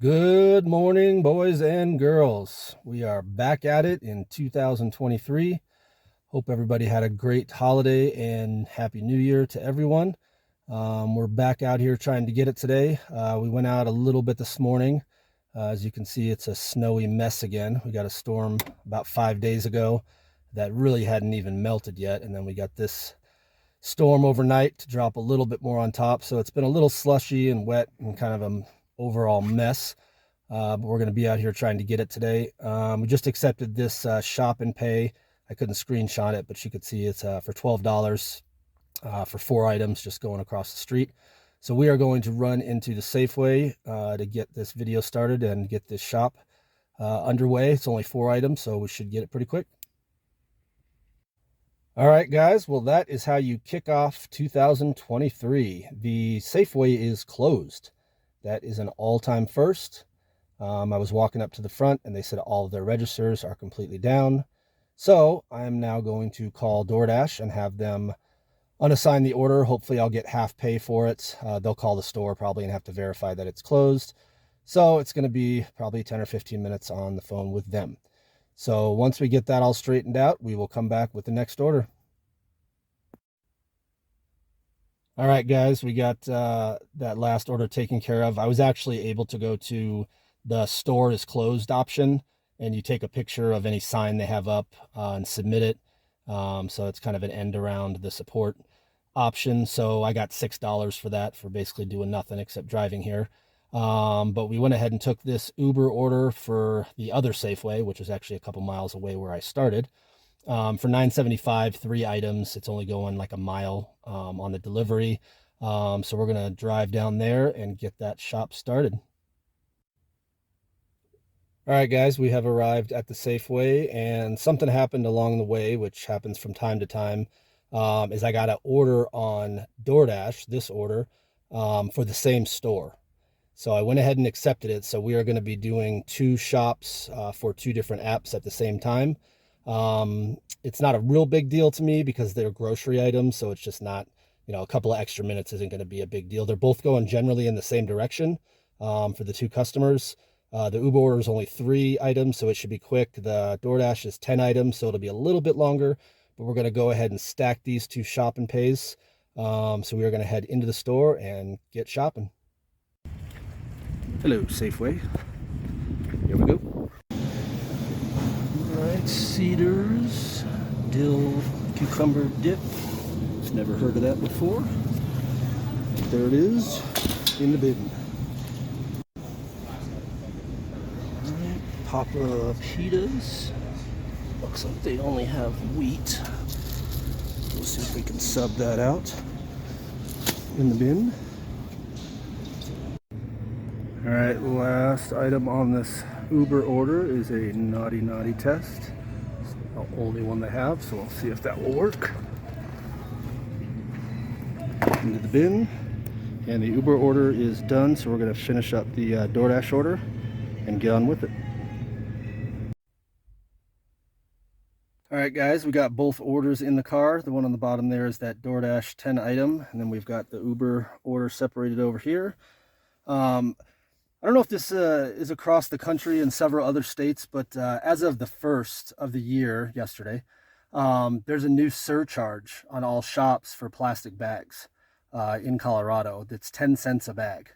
Good morning, boys and girls. We are back at it in 2023. Hope everybody had a great holiday and Happy New Year to everyone. We're back out here trying to get it today. We went out a little bit this morning. As you can see, it's a snowy mess again. We got a storm about 5 days ago that really hadn't even melted yet. And then we got this storm overnight to drop a little bit more on top. So it's been a little slushy and wet and kind of an overall mess. But we're going to be out here trying to get it today. We just accepted this shop and pay. I couldn't screenshot it, but you could see it's for $12 for 4 items just going across the street. So we are going to run into the Safeway to get this video started and get this shop underway. It's only 4 items, so we should get it pretty quick. All right, guys. Well, that is how you kick off 2023. The Safeway is closed. That is an all-time first. I was walking up to the front and they said all of their registers are completely down. So I'm now going to call DoorDash and have them unassign the order. Hopefully I'll get half pay for it. They'll call the store probably and have to verify that it's closed. So it's going to be probably 10 or 15 minutes on the phone with them. So once we get that all straightened out, we will come back with the next order. All right, guys, we got that last order taken care of. I was actually able to go to the store is closed option, and you take a picture of any sign they have up and submit it. So it's kind of an end around the support option. So I got $6 for that, for basically doing nothing except driving here. But we went ahead and took this Uber order for the other Safeway, which is actually a couple miles away where I started. For $9.75, 3 items. It's only going like a mile on the delivery. So we're going to drive down there and get that shop started. All right, guys, we have arrived at the Safeway, and something happened along the way, which happens from time to time, is I got an order on DoorDash, this order, for the same store. So I went ahead and accepted it. So we are going to be doing 2 shops for 2 different apps at the same time. It's not a real big deal to me because they're grocery items, so it's just not, a couple of extra minutes isn't going to be a big deal. They're both going generally in the same direction for the 2 customers. The Uber order is only 3 items, so it should be quick. The DoorDash is 10 items, so it'll be a little bit longer, but we're going to go ahead and stack these 2 shop and pays. So we are going to head into the store and get shopping. Hello, Safeway. Here we go. All right, Cedars, dill cucumber dip. Never heard of that before. There it is in the bin. Papa pitas. Looks like they only have wheat. We'll see if we can sub that out in the bin. All right, last item on this Uber order is a naughty naughty test. It's the only one they have, so we'll see if that will work. Into the bin, and the Uber order is done, so we're going to finish up the DoorDash order and get on with it. All right, guys, we got both orders in the car. The one on the bottom there is that DoorDash 10 item, and then we've got the Uber order separated over here. I don't know if this is across the country in several other states, but as of the 1st of the year, yesterday, there's a new surcharge on all shops for plastic bags in Colorado. That's 10 cents a bag.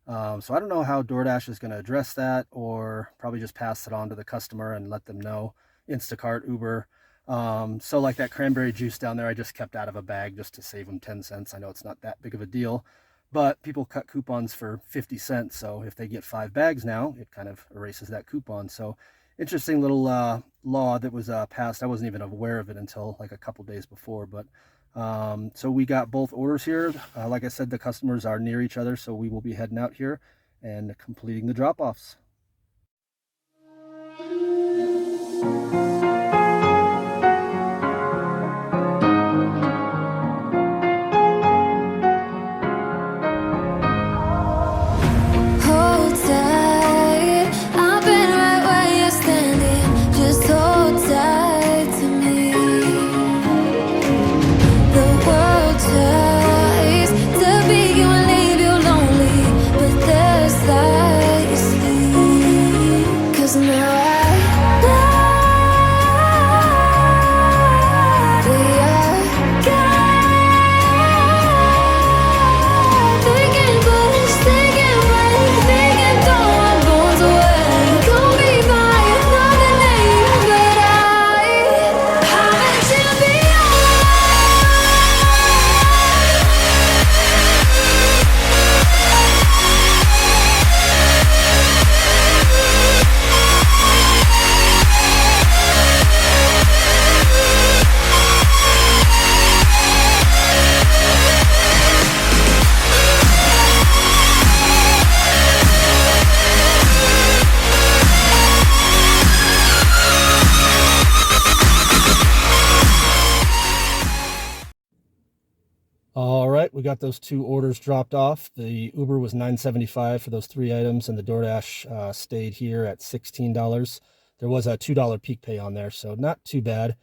So I don't know how DoorDash is going to address that, or probably just pass it on to the customer and let them know. Instacart, Uber. So like that cranberry juice down there, I just kept out of a bag just to save them 10 cents. I know it's not that big of a deal, but people cut coupons for 50 cents. So if they get 5 bags now, it kind of erases that coupon. So interesting little law that was passed. I wasn't even aware of it until like a couple days before, but so we got both orders here. Like I said, the customers are near each other, so we will be heading out here and completing the drop-offs. Tries to be you and leave you lonely, but there's lies. got those 2 orders dropped off. The Uber was $9.75 for those 3 items, and the DoorDash stayed here at $16. There was a $2 peak pay on there, so not too bad.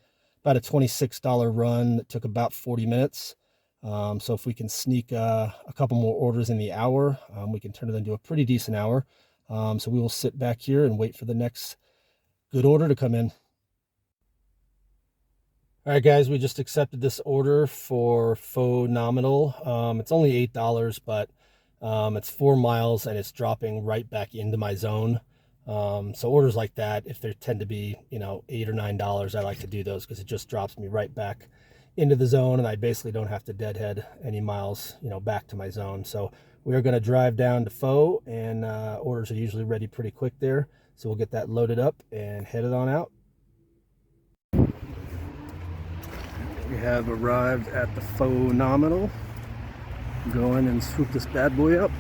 About a $26 run that took about 40 minutes. So if we can sneak a couple more orders in the hour, we can turn it into a pretty decent hour. So we will sit back here and wait for the next good order to come in. All right, guys, we just accepted this order for faux nominal. It's only $8, but it's 4 miles and it's dropping right back into my zone. So orders like that, if they tend to be, $8 or $9, I like to do those because it just drops me right back into the zone, and I basically don't have to deadhead any miles, back to my zone. So we are going to drive down to Faux, and orders are usually ready pretty quick there. So we'll get that loaded up and headed on out. We have arrived at the Faux nominal. Go in and swoop this bad boy up.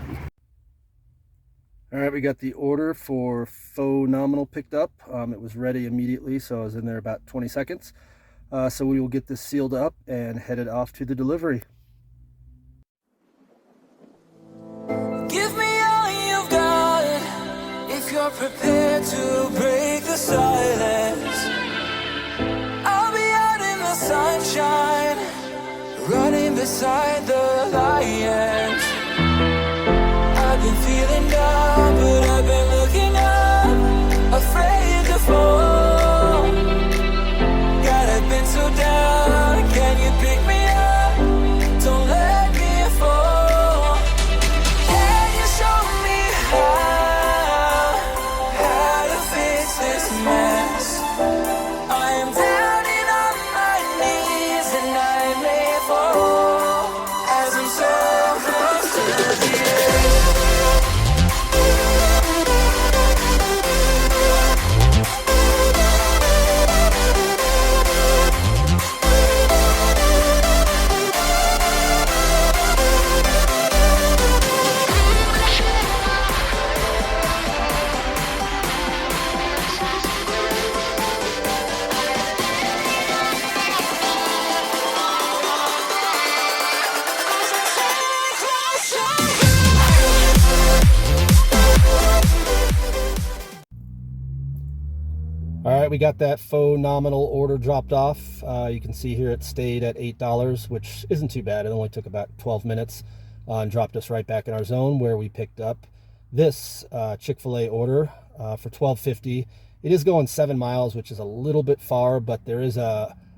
All right, we got the order for Faux nominal picked up. It was ready immediately, so I was in there about 20 seconds. So we will get this sealed up and headed off to the delivery. Give me all you've got if you're prepared to break the silence. I'll be out in the sunshine, running beside the lions. I've been feeling down, but I've been looking up, afraid to fall. God, I've been so down, can you pick me up? Don't let me fall. Can you show me how to fix this mess? I am doubting on my knees and I may fall as I'm so close to the edge. All right, we got that faux nominal order dropped off. You can see here it stayed at $8, which isn't too bad. It only took about 12 minutes and dropped us right back in our zone where we picked up this Chick-fil-A order for $12.50. It is going 7 miles, which is a little bit far, but there is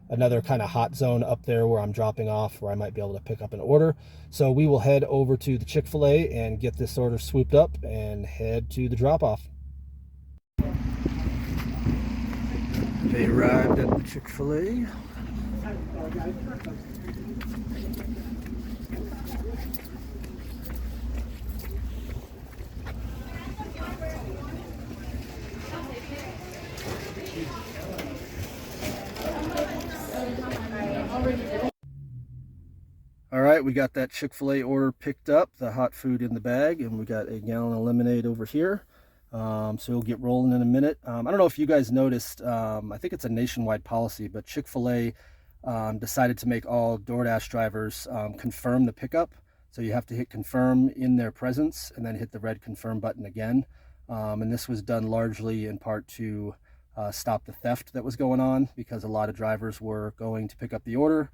another kind of hot zone up there where I'm dropping off where I might be able to pick up an order. So we will head over to the Chick-fil-A and get this order swooped up and head to the drop-off. They arrived at the Chick-fil-A. All right, we got that Chick-fil-A order picked up, the hot food in the bag, and we got a gallon of lemonade over here. So we'll get rolling in a minute. I don't know if you guys noticed, I think it's a nationwide policy, but Chick-fil-A decided to make all DoorDash drivers confirm the pickup. So you have to hit confirm in their presence and then hit the red confirm button again. And this was done largely in part to stop the theft that was going on, because a lot of drivers were going to pick up the order.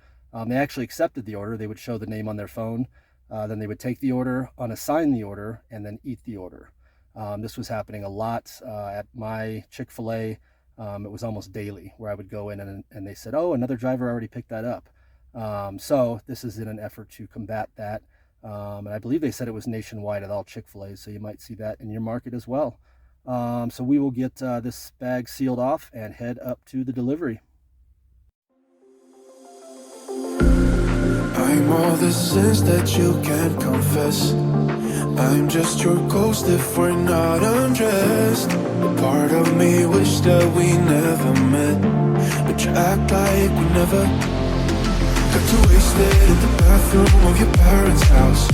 They actually accepted the order. They would show the name on their phone. Then they would take the order, unassign the order, and then eat the order. This was happening a lot at my Chick-fil-A. It was almost daily where I would go in and they said, oh, another driver already picked that up. So this is in an effort to combat that. And I believe they said it was nationwide at all Chick-fil-A's, so you might see that in your market as well. So we will get this bag sealed off and head up to the delivery. I'm all the sins that you can't confess. I'm just your ghost if we're not undressed. A part of me wish that we never met, but you act like we never. Got too wasted in the bathroom of your parents' house.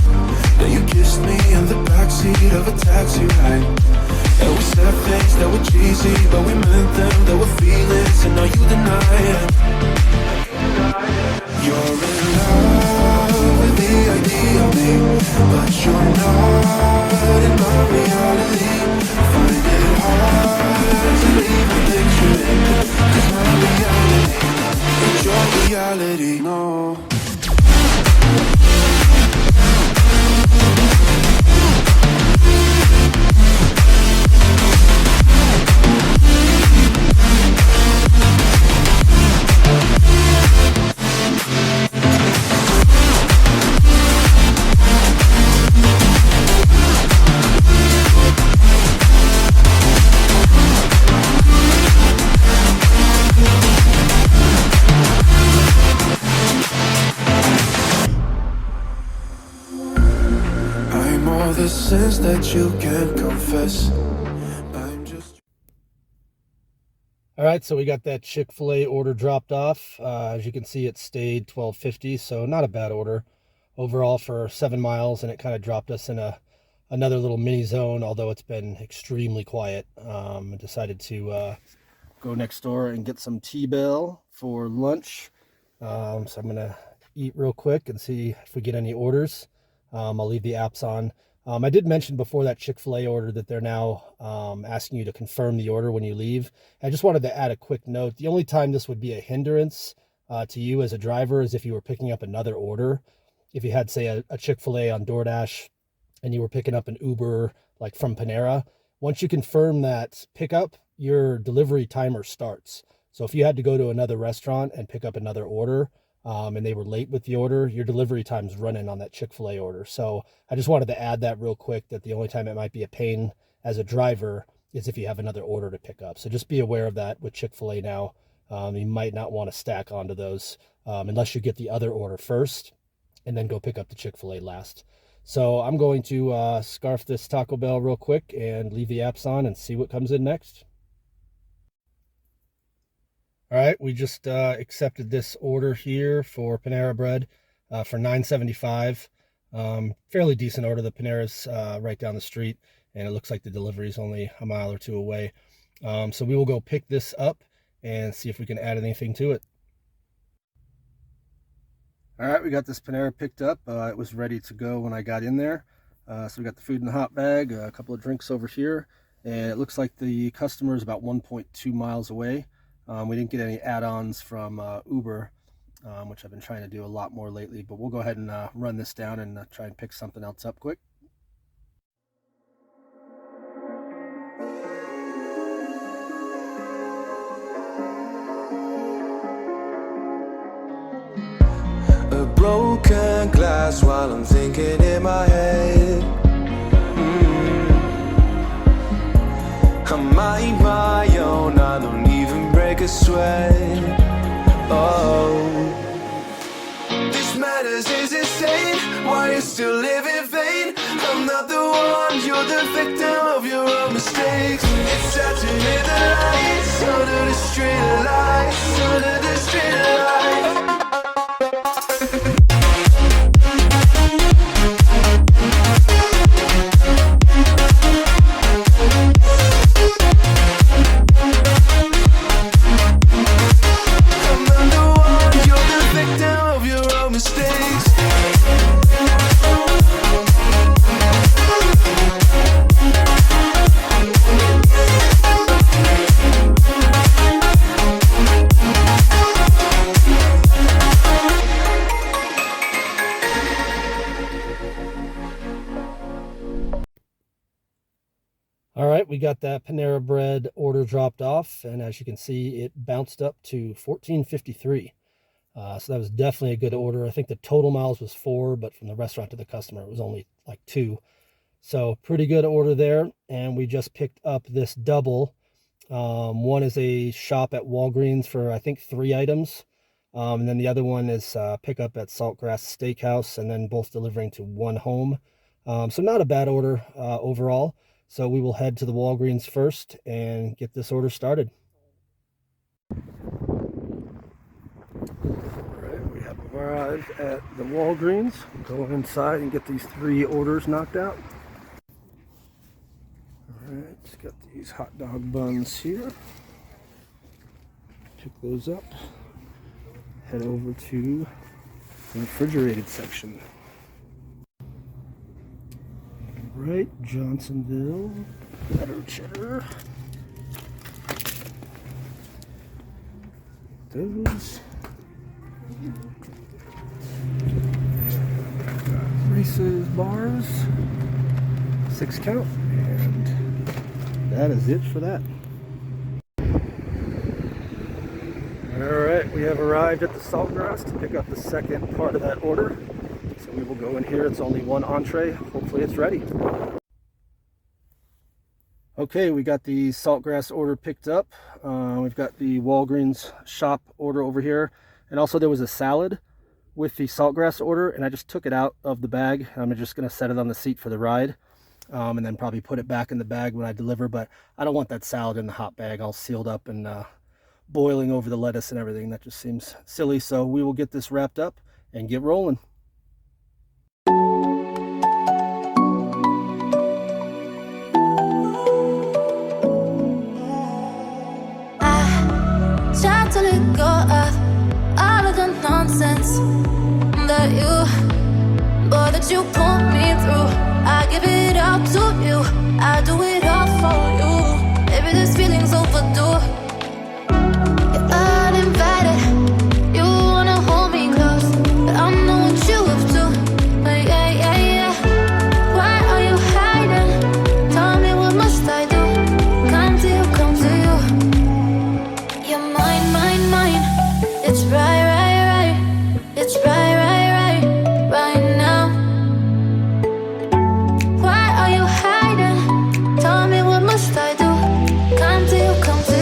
Then you kissed me in the backseat of a taxi ride. And we said things that were cheesy, but we meant them. There were feelings, and now you deny it. You're in love with the idea me, but you're not in my reality. Find it hard to even picture it, 'cause my reality ain't your reality, no. I'm all the sins that you can't confess. I'm just. All right, so we got that Chick-fil-A order dropped off. As you can see, it stayed 12.50, so not a bad order overall for 7 miles, and it kind of dropped us in another little mini zone, although it's been extremely quiet. I decided to go next door and get some T-Bell for lunch. So I'm gonna eat real quick and see if we get any orders. I'll leave the apps on. I did mention before that Chick-fil-A order that they're now asking you to confirm the order when you leave. I just wanted to add a quick note. The only time this would be a hindrance to you as a driver is if you were picking up another order. If you had, say, a Chick-fil-A on DoorDash and you were picking up an Uber like from Panera, once you confirm that pickup, your delivery timer starts. So if you had to go to another restaurant and pick up another order, and they were late with the order, your delivery time's running on that Chick-fil-A order. So I just wanted to add that real quick, that the only time it might be a pain as a driver is if you have another order to pick up. So just be aware of that with Chick-fil-A now. You might not want to stack onto those unless you get the other order first and then go pick up the Chick-fil-A last. So I'm going to scarf this Taco Bell real quick and leave the apps on and see what comes in next. All right, we just accepted this order here for Panera Bread for $9.75. Fairly decent order. The Panera's right down the street, and it looks like the delivery is only a mile or two away. So we will go pick this up and see if we can add anything to it. All right, we got this Panera picked up. It was ready to go when I got in there. So we got the food in the hot bag, a couple of drinks over here, and it looks like the customer is about 1.2 miles away. We didn't get any add-ons from Uber, which I've been trying to do a lot more lately, but we'll go ahead and run this down and try and pick something else up quick. A broken glass while I'm thinking in my head. I mind my own, I don't even break a sweat. Oh, this madness is insane. Why you still live in vain? I'm not the one, you're the victim of your own mistakes. It's sad to hear the lights under the street lights, under the street lights. All right, we got that Panera Bread order dropped off, and as you can see, it bounced up to $14.53. So that was definitely a good order. I think the total miles was 4, but from the restaurant to the customer, it was only like 2. So pretty good order there. And we just picked up this double. One is a shop at Walgreens for, I think, 3 items. And then the other one is pickup at Saltgrass Steakhouse, and then both delivering to one home. So not a bad order overall. So we will head to the Walgreens first and get this order started. All right, we have arrived at the Walgreens. We'll go inside and get these 3 orders knocked out. All right, just got these hot dog buns here. Pick those up. Head over to the refrigerated section. right, Johnsonville, better cheddar. Those. Reese's bars, 6 count, and that is it for that. Alright, we have arrived at the Saltgrass to pick up the second part of that order. So we will go in here. It's only one entree. Hopefully it's ready. Okay, we got the Saltgrass order picked up. We've got the Walgreens shop order over here. And also there was a salad with the Saltgrass order, and I just took it out of the bag. I'm just going to set it on the seat for the ride. And then probably put it back in the bag when I deliver. But I don't want that salad in the hot bag all sealed up and boiling over the lettuce and everything. That just seems silly. So we will get this wrapped up and get rolling. I tried to let go of all of the nonsense that you put me through. I give it all to you. I do it all for you. Maybe this feeling's overdue. Uninvited, you wanna hold me close, but I know what you have to. Yeah, yeah, yeah. Why are you hiding? Tell me, what must I do? Come to you, come to you. You're mine, mine, mine. It's right, right, right. It's right, right, right, right now. Why are you hiding? Tell me, what must I do? Come to you, come to you.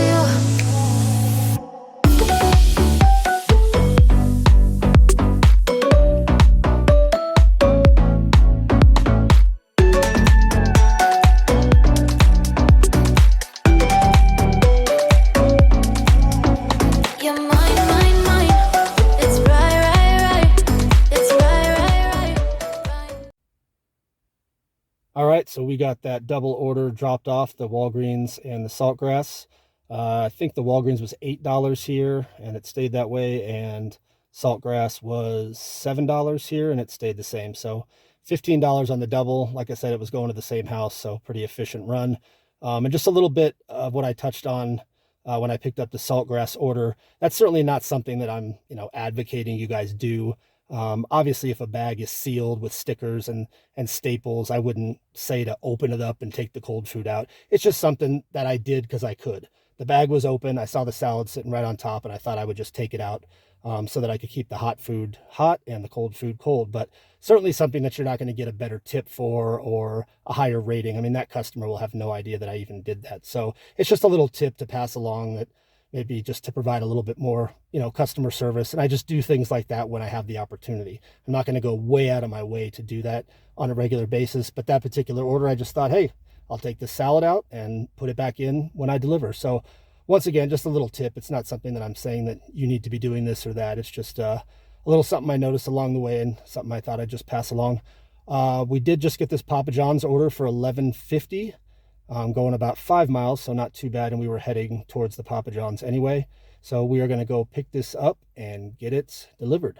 All right, so we got that double order dropped off, the Walgreens and the Saltgrass. I think the Walgreens was $8 here, and it stayed that way, and Saltgrass was $7 here, and it stayed the same. So $15 on the double. Like I said, it was going to the same house, so pretty efficient run. And just a little bit of what I touched on when I picked up the Saltgrass order. That's certainly not something that I'm, advocating you guys do. Obviously, if a bag is sealed with stickers and staples, I wouldn't say to open it up and take the cold food out. It's just something that I did because I could. The bag was open. I saw the salad sitting right on top, and I thought I would just take it out so that I could keep the hot food hot and the cold food cold. But certainly something that you're not going to get a better tip for or a higher rating. I mean, that customer will have no idea that I even did that. So it's just a little tip to pass along, that maybe just to provide a little bit more, customer service. And I just do things like that when I have the opportunity. I'm not going to go way out of my way to do that on a regular basis. But that particular order, I just thought, hey, I'll take this salad out and put it back in when I deliver. So once again, just a little tip. It's not something that I'm saying that you need to be doing this or that. It's just a little something I noticed along the way and something I thought I'd just pass along. We did just get this Papa John's order for $11.50. Going about 5 miles, so not too bad, and we were heading towards the Papa John's anyway. So we are going to go pick this up and get it delivered.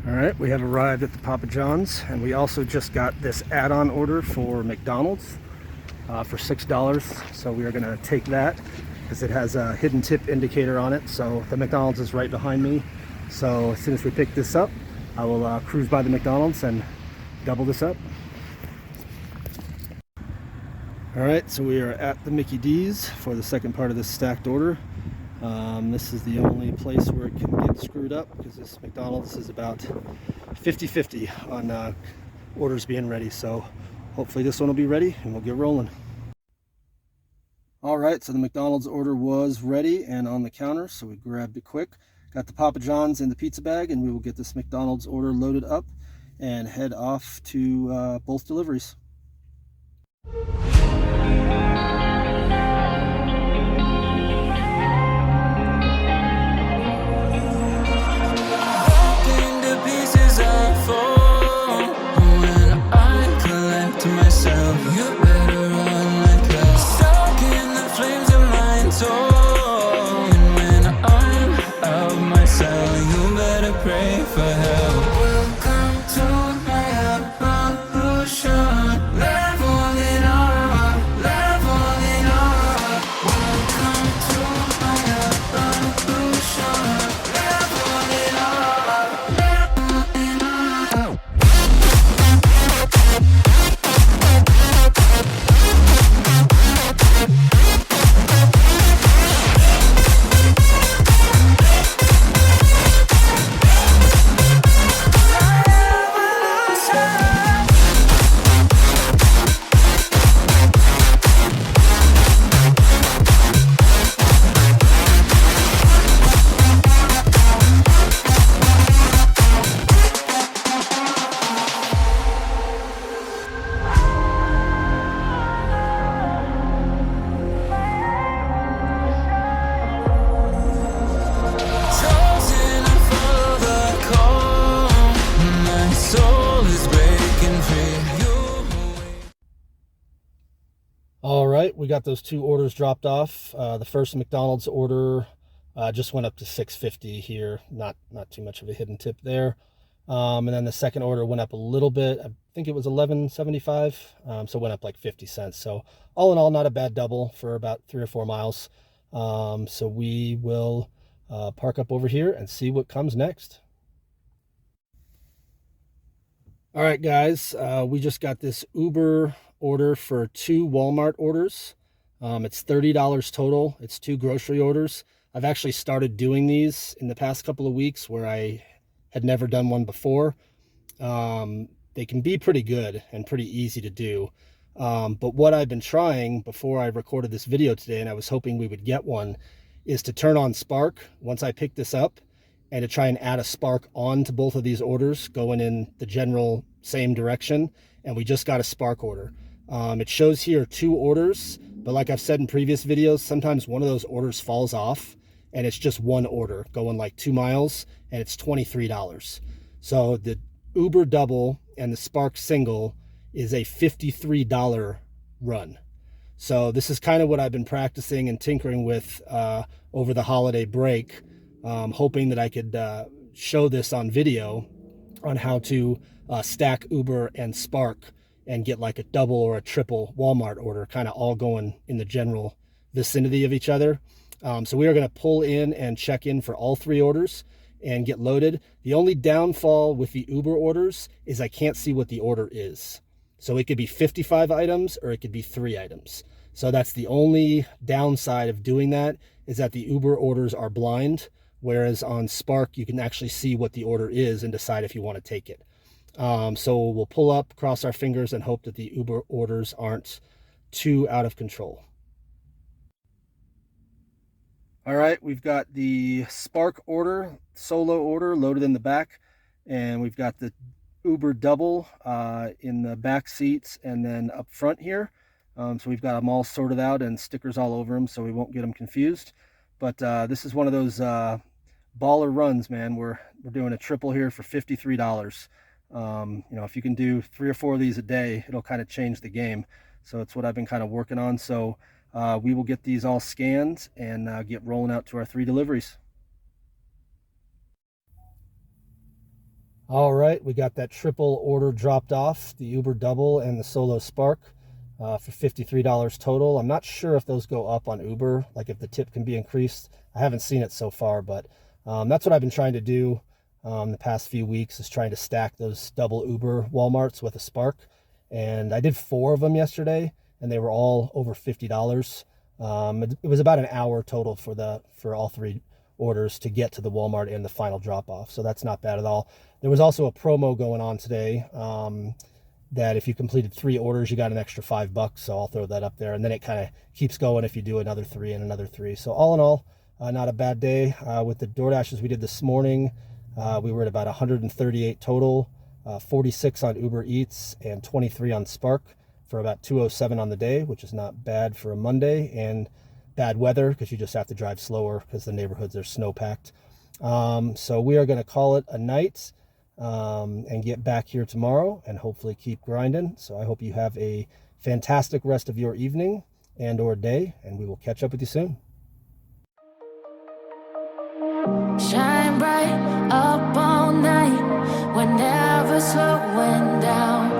All right, we have arrived at the Papa John's, and we also just got this add-on order for McDonald's for $6. So we are going to take that because it has a hidden tip indicator on it. So the McDonald's is right behind me. So as soon as we pick this up, I will cruise by the McDonald's and double this up. All right, so we are at the Mickey D's for the second part of this stacked order. This is the only place where it can get screwed up because this McDonald's is about 50-50 on orders being ready. So hopefully this one will be ready and we'll get rolling. All right, so the McDonald's order was ready and on the counter, so we grabbed it quick. Got the Papa John's in the pizza bag, and we will get this McDonald's order loaded up and head off to both deliveries. Pray for help. Welcome to my revolution. All right, we got those 2 orders dropped off. The first McDonald's order just went up to $6.50 here. Not too much of a hidden tip there. And then the second order went up a little bit. I think it was $11.75, so it went up like 50 cents. So all in all, not a bad double for about 3 or 4 miles. So we will park up over here and see what comes next. All right, guys, we just got this Uber order for 2 Walmart orders. It's $30 total. It's 2 grocery orders. I've actually started doing these in the past couple of weeks where I had never done one before. They can be pretty good and pretty easy to do. But what I've been trying before I recorded this video today, and I was hoping we would get one, is to turn on Spark once I pick this up and to try and add a Spark on to both of these orders going in the general same direction. And we just got a Spark order. It shows here 2 orders, but like I've said in previous videos, sometimes one of those orders falls off and it's just one order going like 2 miles and it's $23. So the Uber double and the Spark single is a $53 run. So this is kind of what I've been practicing and tinkering with over the holiday break, hoping that I could show this on video on how to stack Uber and Spark and get like a double or a triple Walmart order, kind of all going in the general vicinity of each other. So we are going to pull in and check in for all 3 orders and get loaded. The only downfall with the Uber orders is I can't see what the order is. So it could be 55 items or it could be 3 items. So that's the only downside of doing that, is that the Uber orders are blind, whereas on Spark you can actually see what the order is and decide if you want to take it. So we'll pull up, cross our fingers, and hope that the Uber orders aren't too out of control. All right, we've got the Spark order, solo order, loaded in the back, and we've got the Uber double in the back seats and then up front here. So we've got them all sorted out and stickers all over them so we won't get them confused. But this is one of those baller runs, man. We're doing a triple here for $53. You know, if you can do 3 or 4 of these a day, it'll kind of change the game. So it's what I've been kind of working on. So we will get these all scanned and get rolling out to our 3 deliveries. All right, we got that triple order dropped off, the Uber double and the solo Spark for $53 total. I'm not sure if those go up on Uber, like if the tip can be increased. I haven't seen it so far, but that's what I've been trying to do the past few weeks, is trying to stack those double Uber Walmarts with a Spark. And I did 4 of them yesterday, and they were all over $50. It was about an hour total for all 3 orders to get to the Walmart and the final drop off. So that's not bad at all. There was also a promo going on today that if you completed 3 orders, you got an extra $5. So I'll throw that up there. And then it kind of keeps going if you do another 3 and another 3. So all in all, not a bad day. With the DoorDashes we did this morning, we were at about 138 total, 46 on Uber Eats and 23 on Spark for about 207 on the day, which is not bad for a Monday, and bad weather because you just have to drive slower because the neighborhoods are snow packed. So we are going to call it a night and get back here tomorrow and hopefully keep grinding. So I hope you have a fantastic rest of your evening and or day, and we will catch up with you soon. Shine bright up all night, we're never slowing down.